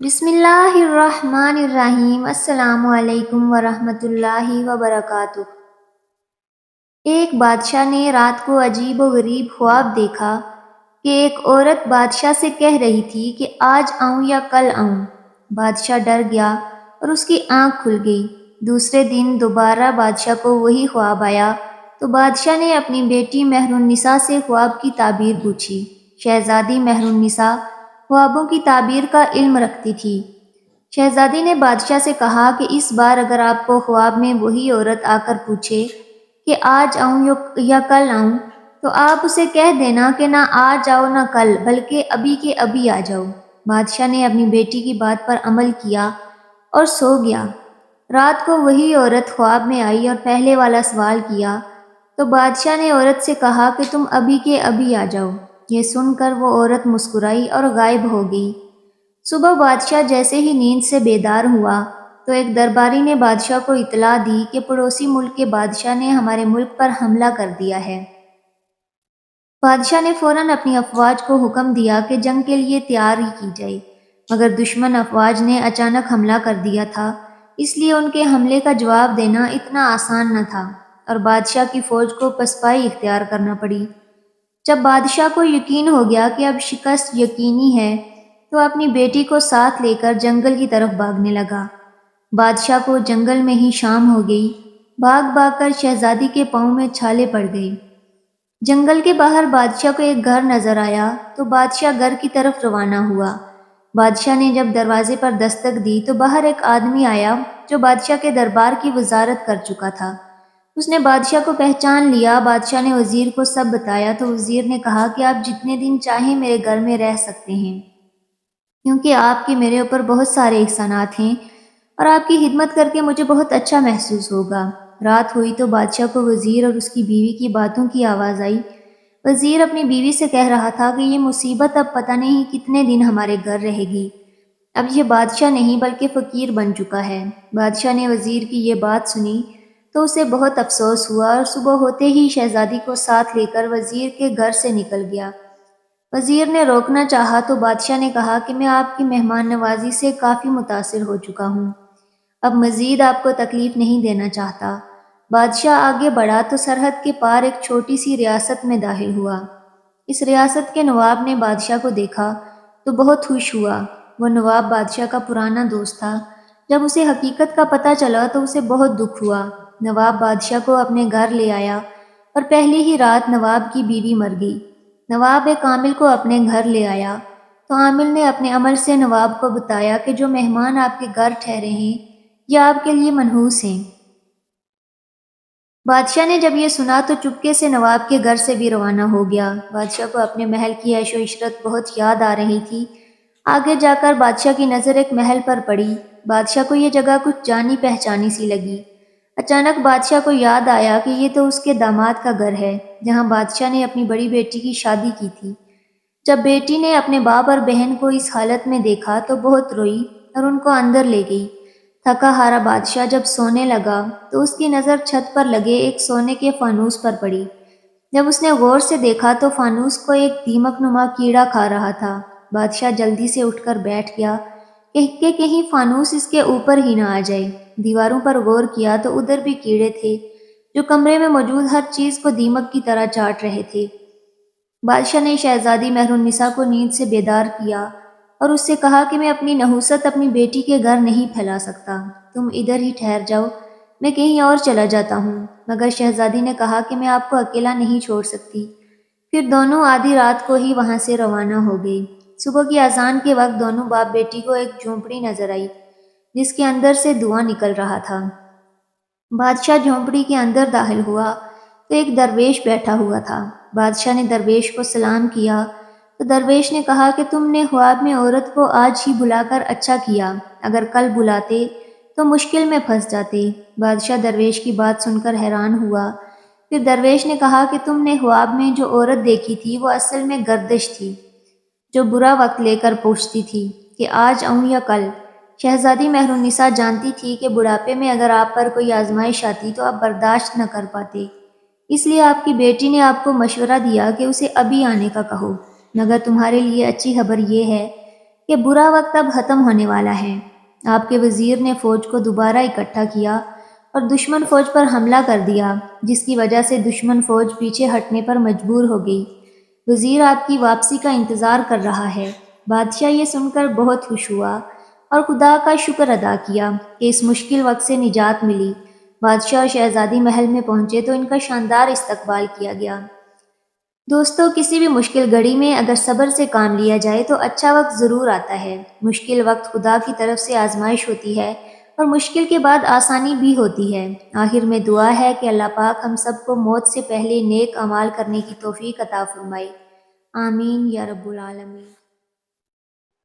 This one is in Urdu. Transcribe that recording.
بسم اللہ الرحمن الرحیم۔ السلام علیکم ورحمۃ اللہ وبرکاتہ۔ ایک بادشاہ نے رات کو عجیب و غریب خواب دیکھا کہ ایک عورت بادشاہ سے کہہ رہی تھی کہ آج آؤں یا کل آؤں۔ بادشاہ ڈر گیا اور اس کی آنکھ کھل گئی۔ دوسرے دن دوبارہ بادشاہ کو وہی خواب آیا تو بادشاہ نے اپنی بیٹی مہر النساء سے خواب کی تعبیر پوچھی۔ شہزادی مہر النساء خوابوں کی تعبیر کا علم رکھتی تھی۔ شہزادی نے بادشاہ سے کہا کہ اس بار اگر آپ کو خواب میں وہی عورت آ کر پوچھے کہ آج آؤں یا کل آؤں تو آپ اسے کہہ دینا کہ نہ آج آؤ نہ کل بلکہ ابھی کے ابھی آ جاؤ۔ بادشاہ نے اپنی بیٹی کی بات پر عمل کیا اور سو گیا۔ رات کو وہی عورت خواب میں آئی اور پہلے والا سوال کیا تو بادشاہ نے عورت سے کہا کہ تم ابھی کے ابھی آ جاؤ۔ یہ سن کر وہ عورت مسکرائی اور غائب ہو گئی۔ صبح بادشاہ جیسے ہی نیند سے بیدار ہوا تو ایک درباری نے بادشاہ کو اطلاع دی کہ پڑوسی ملک کے بادشاہ نے ہمارے ملک پر حملہ کر دیا ہے۔ بادشاہ نے فوراً اپنی افواج کو حکم دیا کہ جنگ کے لیے تیاری کی جائے، مگر دشمن افواج نے اچانک حملہ کر دیا تھا، اس لیے ان کے حملے کا جواب دینا اتنا آسان نہ تھا اور بادشاہ کی فوج کو پسپائی اختیار کرنا پڑی۔ جب بادشاہ کو یقین ہو گیا کہ اب شکست یقینی ہے تو اپنی بیٹی کو ساتھ لے کر جنگل کی طرف بھاگنے لگا۔ بادشاہ کو جنگل میں ہی شام ہو گئی۔ بھاگ بھاگ کر شہزادی کے پاؤں میں چھالے پڑ گئے۔ جنگل کے باہر بادشاہ کو ایک گھر نظر آیا تو بادشاہ گھر کی طرف روانہ ہوا۔ بادشاہ نے جب دروازے پر دستک دی تو باہر ایک آدمی آیا جو بادشاہ کے دربار کی وزارت کر چکا تھا۔ اس نے بادشاہ کو پہچان لیا۔ بادشاہ نے وزیر کو سب بتایا تو وزیر نے کہا کہ آپ جتنے دن چاہیں میرے گھر میں رہ سکتے ہیں، کیونکہ آپ کے میرے اوپر بہت سارے احسانات ہیں اور آپ کی خدمت کر کے مجھے بہت اچھا محسوس ہوگا۔ رات ہوئی تو بادشاہ کو وزیر اور اس کی بیوی کی باتوں کی آواز آئی۔ وزیر اپنی بیوی سے کہہ رہا تھا کہ یہ مصیبت اب پتہ نہیں کتنے دن ہمارے گھر رہے گی۔ اب یہ بادشاہ نہیں بلکہ فقیر بن چکا ہے۔ بادشاہ نے وزیر کی یہ بات سنی تو اسے بہت افسوس ہوا اور صبح ہوتے ہی شہزادی کو ساتھ لے کر وزیر کے گھر سے نکل گیا۔ وزیر نے روکنا چاہا تو بادشاہ نے کہا کہ میں آپ کی مہمان نوازی سے کافی متاثر ہو چکا ہوں، اب مزید آپ کو تکلیف نہیں دینا چاہتا۔ بادشاہ آگے بڑھا تو سرحد کے پار ایک چھوٹی سی ریاست میں داخل ہوا۔ اس ریاست کے نواب نے بادشاہ کو دیکھا تو بہت خوش ہوا۔ وہ نواب بادشاہ کا پرانا دوست تھا۔ جب اسے حقیقت کا پتہ چلا تو اسے بہت دکھ ہوا۔ نواب بادشاہ کو اپنے گھر لے آیا اور پہلی ہی رات نواب کی بیوی مر گئی۔ نواب ایک عامل کو اپنے گھر لے آیا تو عامل نے اپنے عمل سے نواب کو بتایا کہ جو مہمان آپ کے گھر ٹھہرے ہیں یہ آپ کے لیے منحوس ہیں۔ بادشاہ نے جب یہ سنا تو چپکے سے نواب کے گھر سے بھی روانہ ہو گیا۔ بادشاہ کو اپنے محل کی عیش و عشرت بہت یاد آ رہی تھی۔ آگے جا کر بادشاہ کی نظر ایک محل پر پڑی۔ بادشاہ کو یہ جگہ کچھ جانی پہچانی سی لگی۔ اچانک بادشاہ کو یاد آیا کہ یہ تو اس کے داماد کا گھر ہے جہاں بادشاہ نے اپنی بڑی بیٹی کی شادی کی تھی۔ جب بیٹی نے اپنے باپ اور بہن کو اس حالت میں دیکھا تو بہت روئی اور ان کو اندر لے گئی۔ تھکا ہارا بادشاہ جب سونے لگا تو اس کی نظر چھت پر لگے ایک سونے کے فانوس پر پڑی۔ جب اس نے غور سے دیکھا تو فانوس کو ایک دیمک نما کیڑا کھا رہا تھا۔ بادشاہ جلدی سے اٹھ کر بیٹھ گیا کہ کہیں فانوس اس کے اوپر ہی نہ آ جائے۔ دیواروں پر غور کیا تو ادھر بھی کیڑے تھے جو کمرے میں موجود ہر چیز کو دیمک کی طرح چاٹ رہے تھے۔ بادشاہ نے شہزادی مہر النساء کو نیند سے بیدار کیا اور اس سے کہا کہ میں اپنی نحوست اپنی بیٹی کے گھر نہیں پھیلا سکتا، تم ادھر ہی ٹھہر جاؤ، میں کہیں اور چلا جاتا ہوں۔ مگر شہزادی نے کہا کہ میں آپ کو اکیلا نہیں چھوڑ سکتی۔ پھر دونوں آدھی رات کو ہی وہاں سے روانہ ہو گئی۔ صبح کی اذان کے وقت دونوں باپ بیٹی کو ایک جھونپڑی نظر آئی جس کے اندر سے دھواں نکل رہا تھا۔ بادشاہ جھونپڑی کے اندر داخل ہوا تو ایک درویش بیٹھا ہوا تھا۔ بادشاہ نے درویش کو سلام کیا تو درویش نے کہا کہ تم نے خواب میں عورت کو آج ہی بلا کر اچھا کیا، اگر کل بلاتے تو مشکل میں پھنس جاتے۔ بادشاہ درویش کی بات سن کر حیران ہوا۔ پھر درویش نے کہا کہ تم نے خواب میں جو عورت دیکھی تھی وہ اصل میں گردش تھی جو برا وقت لے کر پوچھتی تھی کہ آج آؤں یا کل۔ شہزادی مہر النساء جانتی تھی کہ بڑھاپے میں اگر آپ پر کوئی آزمائش آتی تو آپ برداشت نہ کر پاتے، اس لیے آپ کی بیٹی نے آپ کو مشورہ دیا کہ اسے ابھی آنے کا کہو، مگر تمہارے لیے اچھی خبر یہ ہے کہ برا وقت اب ختم ہونے والا ہے۔ آپ کے وزیر نے فوج کو دوبارہ اکٹھا کیا اور دشمن فوج پر حملہ کر دیا، جس کی وجہ سے دشمن فوج پیچھے ہٹنے پر مجبور ہو گئی۔ وزیر آپ کی واپسی کا انتظار کر رہا ہے۔ بادشاہ یہ سن کر بہت خوش ہوا اور خدا کا شکر ادا کیا کہ اس مشکل وقت سے نجات ملی۔ بادشاہ اور شہزادی محل میں پہنچے تو ان کا شاندار استقبال کیا گیا۔ دوستو، کسی بھی مشکل گھڑی میں اگر صبر سے کام لیا جائے تو اچھا وقت ضرور آتا ہے۔ مشکل وقت خدا کی طرف سے آزمائش ہوتی ہے اور مشکل کے بعد آسانی بھی ہوتی ہے۔ آخر میں دعا ہے کہ اللہ پاک ہم سب کو موت سے پہلے نیک اعمال کرنے کی توفیق عطا فرمائے۔ آمین یا رب العالمین۔